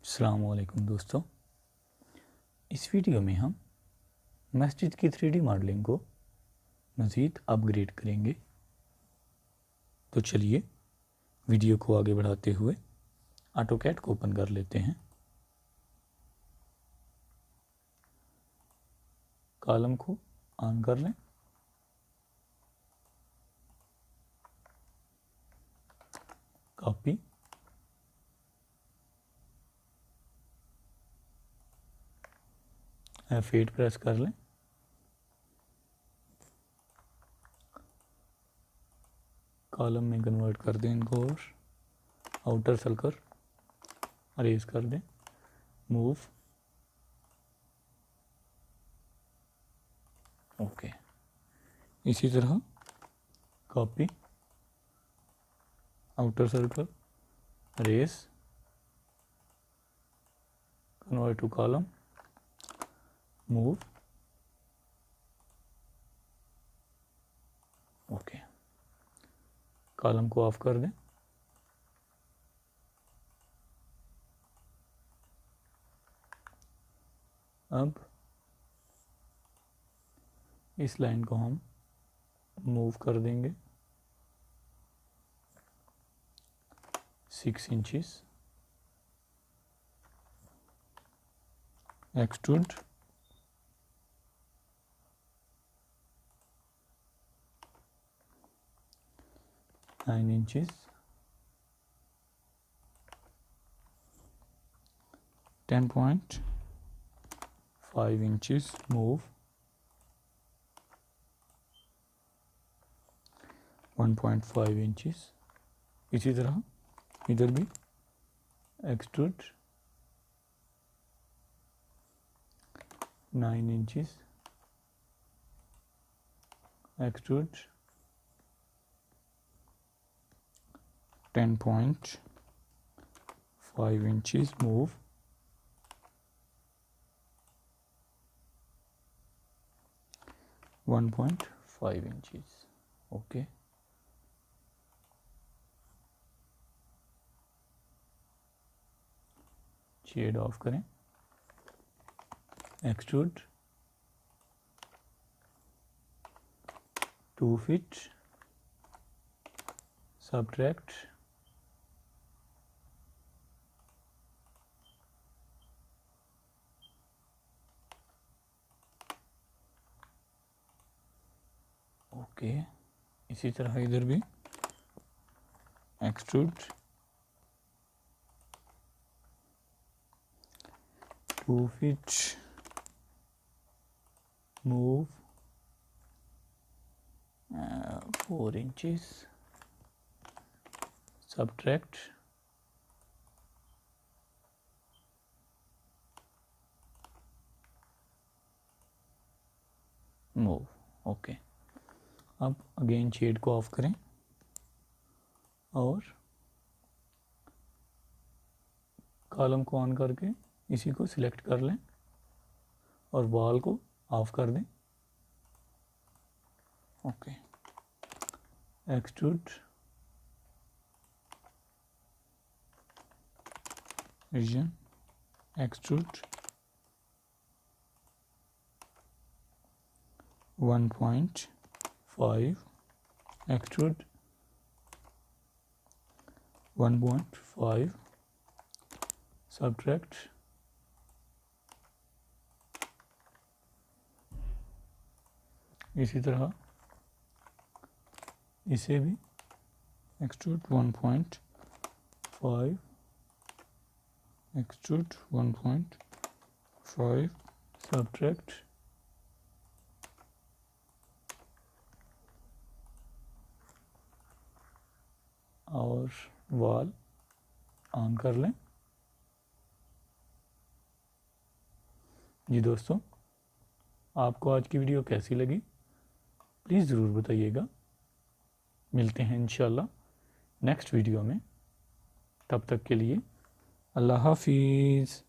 अस्सलामुअलैकुम दोस्तों, इस वीडियो में हम मस्जिद की 3D मॉडलिंग को मज़ीद अपग्रेड करेंगे। तो चलिए वीडियो को आगे बढ़ाते हुए ऑटोकैड को ओपन कर लेते हैं। कॉलम को ऑन कर लें। कॉपी, F8 प्रेस कर लें। कॉलम में कन्वर्ट कर दें इनको और आउटर सर्कल अरेज कर दें। Move, okay. इसी तरह copy, outer circle array, convert to column, move, okay. Column को ऑफ कर दें। अब इस लाइन को हम मूव कर देंगे 6 inches. Extrude, nine inches. 10.5 inches. Move 1.5 inches. इसी तरह इधर भी extrude 9 inches. Extrude 10.5 inches. Move 1.5 inches, okay. Shade off करें। Extrude 2 feet. Subtract 'okay. इसी तरह इधर भी extrude 2 feet. Move 4 inches. Subtract 'move', okay. अब अगेन शेड को ऑफ करें और कॉलम को ऑन करके इसी को सिलेक्ट कर लें और वॉल को ऑफ कर दें, okay. Extrude region, extrude 1.5, extrude 1.5, subtract 'इसी तरह इसे भी एक्सट्रूड 1.5, एक्सट्रूड 1.5, सब्ट्रैक्ट और वॉल ऑन कर लें। जी दोस्तों, आपको आज की वीडियो कैसी लगी प्लीज़ ज़रूर बताइएगा। मिलते हैं इंशाल्लाह नेक्स्ट वीडियो में। तब तक के लिए अल्लाह हाफिज़।